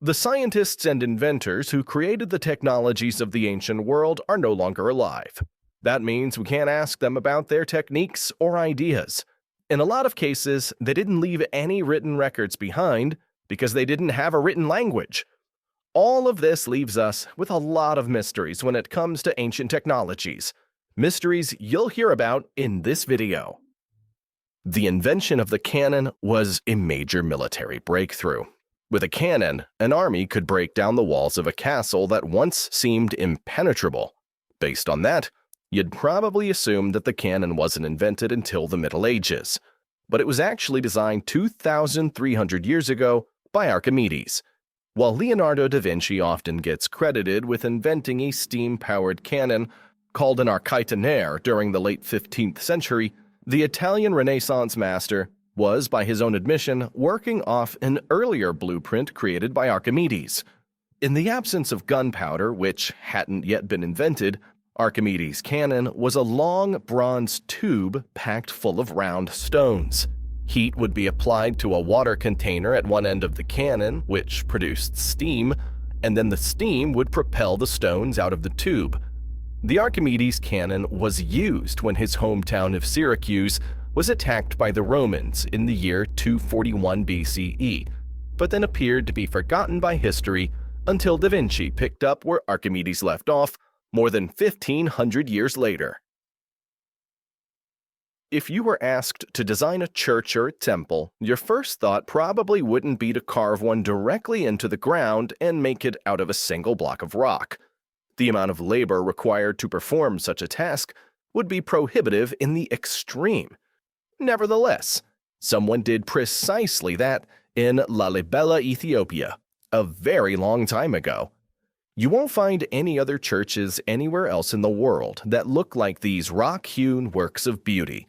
The scientists and inventors who created the technologies of the ancient world are no longer alive. That means we can't ask them about their techniques or ideas. In a lot of cases, they didn't leave any written records behind because they didn't have a written language. All of this leaves us with a lot of mysteries when it comes to ancient technologies. Mysteries you'll hear about in this video. The invention of the cannon was a major military breakthrough. With a cannon, an army could break down the walls of a castle that once seemed impenetrable. Based on that, you'd probably assume that the cannon wasn't invented until the Middle Ages. But it was actually designed 2,300 years ago by Archimedes. While Leonardo da Vinci often gets credited with inventing a steam-powered cannon called an architonere during the late 15th century, the Italian Renaissance master was, by his own admission, working off an earlier blueprint created by Archimedes. In the absence of gunpowder, which hadn't yet been invented, Archimedes' cannon was a long bronze tube packed full of round stones. Heat would be applied to a water container at one end of the cannon, which produced steam, and then the steam would propel the stones out of the tube. The Archimedes cannon was used when his hometown of Syracuse was attacked by the Romans in the year 241 BCE, but then appeared to be forgotten by history until Da Vinci picked up where Archimedes left off more than 1,500 years later. If you were asked to design a church or a temple, your first thought probably wouldn't be to carve one directly into the ground and make it out of a single block of rock. The amount of labor required to perform such a task would be prohibitive in the extreme. Nevertheless, someone did precisely that in Lalibela, Ethiopia, a very long time ago. You won't find any other churches anywhere else in the world that look like these rock-hewn works of beauty.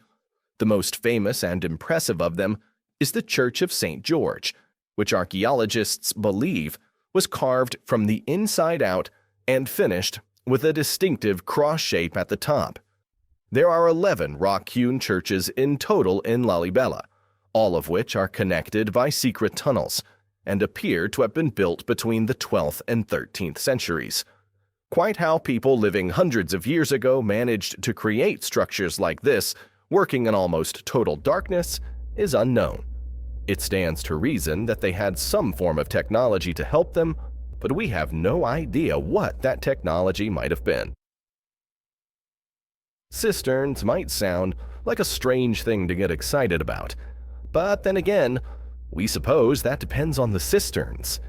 The most famous and impressive of them is the Church of St. George, which archaeologists believe was carved from the inside out and finished with a distinctive cross shape at the top. There are 11 rock-hewn churches in total in Lalibela, all of which are connected by secret tunnels and appear to have been built between the 12th and 13th centuries. Quite how people living hundreds of years ago managed to create structures like this, working in almost total darkness, is unknown. It stands to reason that they had some form of technology to help them, but we have no idea what that technology might have been. Cisterns might sound like a strange thing to get excited about, but then again, we suppose that depends on the cisterns.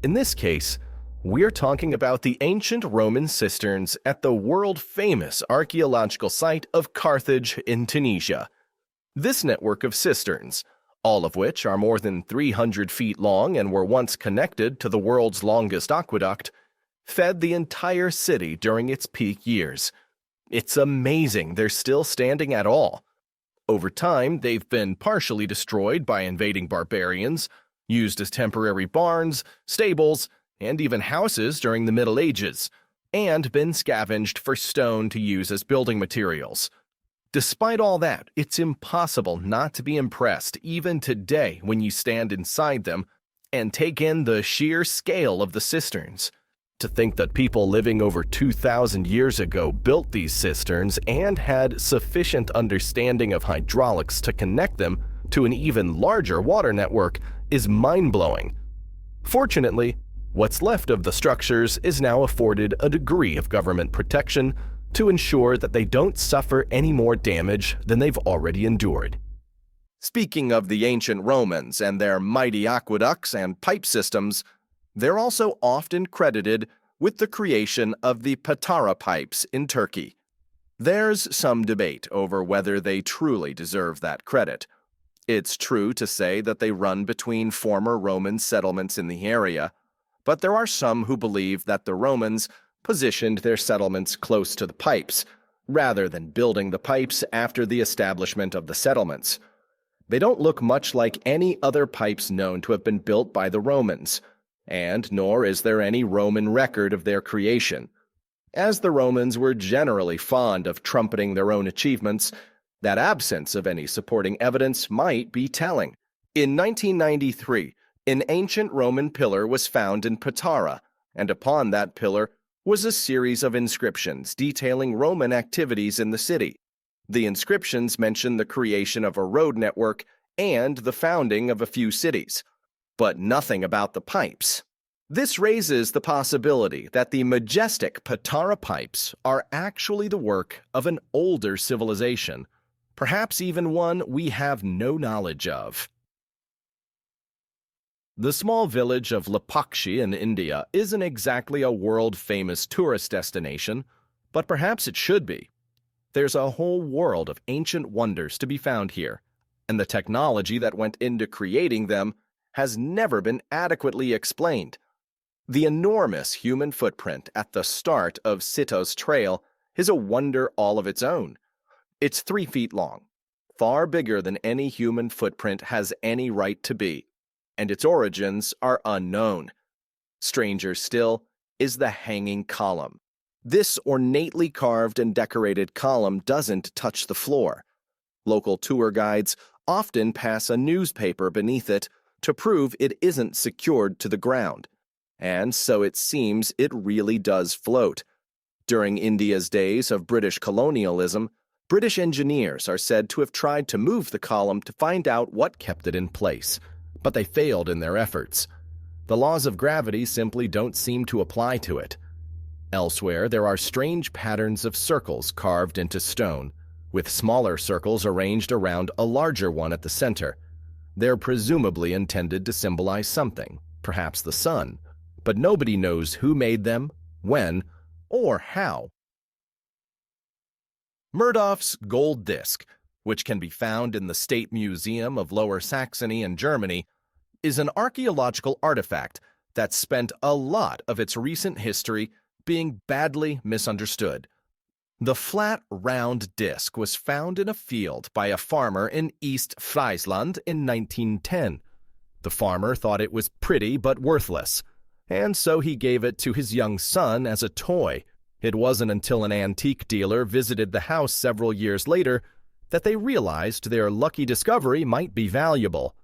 In this case, we're talking about the ancient Roman cisterns at the world-famous archaeological site of Carthage in Tunisia. This network of cisterns, all of which are more than 300 feet long and were once connected to the world's longest aqueduct, fed the entire city during its peak years. It's amazing they're still standing at all. Over time, they've been partially destroyed by invading barbarians, used as temporary barns, stables, and even houses during the Middle Ages, and been scavenged for stone to use as building materials. Despite all that, it's impossible not to be impressed even today when you stand inside them and take in the sheer scale of the cisterns. To think that people living over 2,000 years ago built these cisterns and had sufficient understanding of hydraulics to connect them to an even larger water network is mind-blowing. Fortunately, what's left of the structures is now afforded a degree of government protection to ensure that they don't suffer any more damage than they've already endured. Speaking of the ancient Romans and their mighty aqueducts and pipe systems, they're also often credited with the creation of the Patara pipes in Turkey. There's some debate over whether they truly deserve that credit. It's true to say that they run between former Roman settlements in the area, but there are some who believe that the Romans positioned their settlements close to the pipes, rather than building the pipes after the establishment of the settlements. They don't look much like any other pipes known to have been built by the Romans, and nor is there any Roman record of their creation. As the Romans were generally fond of trumpeting their own achievements, that absence of any supporting evidence might be telling. In 1993, An ancient Roman pillar was found in Patara, and upon that pillar was a series of inscriptions detailing Roman activities in the city. The inscriptions mention the creation of a road network and the founding of a few cities, but nothing about the pipes. This raises the possibility that the majestic Patara pipes are actually the work of an older civilization, perhaps even one we have no knowledge of. The small village of Lapakshi in India isn't exactly a world-famous tourist destination, but perhaps it should be. There's a whole world of ancient wonders to be found here, and the technology that went into creating them has never been adequately explained. The enormous human footprint at the start of Sito's trail is a wonder all of its own. It's 3 feet long, far bigger than any human footprint has any right to be, and its origins are unknown. Stranger still is the hanging column. This ornately carved and decorated column doesn't touch the floor. Local tour guides often pass a newspaper beneath it to prove it isn't secured to the ground. And so it seems it really does float. During India's days of British colonialism, British engineers are said to have tried to move the column to find out what kept it in place, but they failed in their efforts. The laws of gravity simply don't seem to apply to it. Elsewhere, there are strange patterns of circles carved into stone, with smaller circles arranged around a larger one at the center. They're presumably intended to symbolize something, perhaps the sun, but nobody knows who made them, when, or how. Murdoff's gold disc, which can be found in the State Museum of Lower Saxony in Germany, is an archaeological artifact that spent a lot of its recent history being badly misunderstood. The flat, round disc was found in a field by a farmer in East Friesland in 1910. The farmer thought it was pretty but worthless, and so he gave it to his young son as a toy. It wasn't until an antique dealer visited the house several years later that they realized their lucky discovery might be valuable.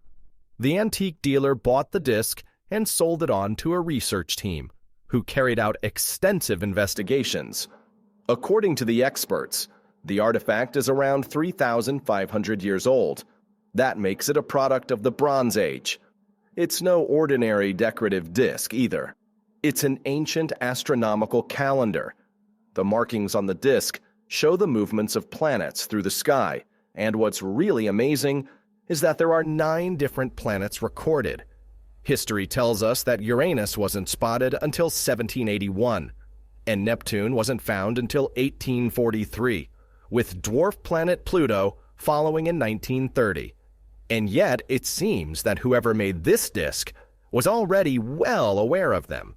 The antique dealer bought the disc and sold it on to a research team, who carried out extensive investigations. According to the experts, the artifact is around 3,500 years old. That makes it a product of the Bronze Age. It's no ordinary decorative disc either. It's an ancient astronomical calendar. The markings on the disc show the movements of planets through the sky, and what's really amazing is that there are 9 different planets recorded. History tells us that Uranus wasn't spotted until 1781, and Neptune wasn't found until 1843, with dwarf planet Pluto following in 1930. And yet it seems that whoever made this disc was already well aware of them.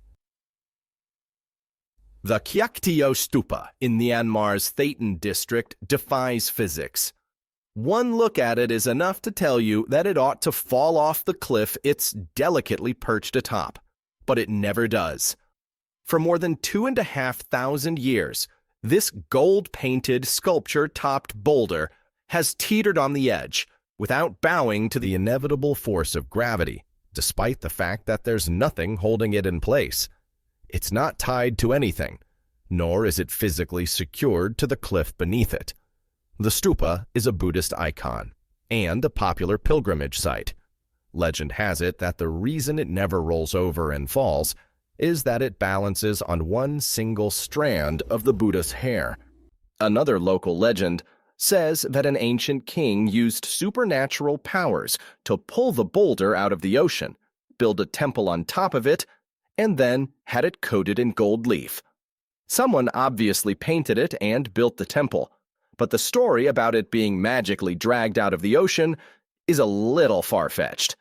The Kyaiktiyo Stupa in Myanmar's Thaton district defies physics. One look at it is enough to tell you that it ought to fall off the cliff it's delicately perched atop, but it never does. For more than 2,500 years, this gold-painted, sculpture-topped boulder has teetered on the edge, without bowing to the inevitable force of gravity, despite the fact that there's nothing holding it in place. It's not tied to anything, nor is it physically secured to the cliff beneath it. The stupa is a Buddhist icon and a popular pilgrimage site. Legend has it that the reason it never rolls over and falls is that it balances on one single strand of the Buddha's hair. Another local legend says that an ancient king used supernatural powers to pull the boulder out of the ocean, build a temple on top of it, and then had it coated in gold leaf. Someone obviously painted it and built the temple, but the story about it being magically dragged out of the ocean is a little far-fetched.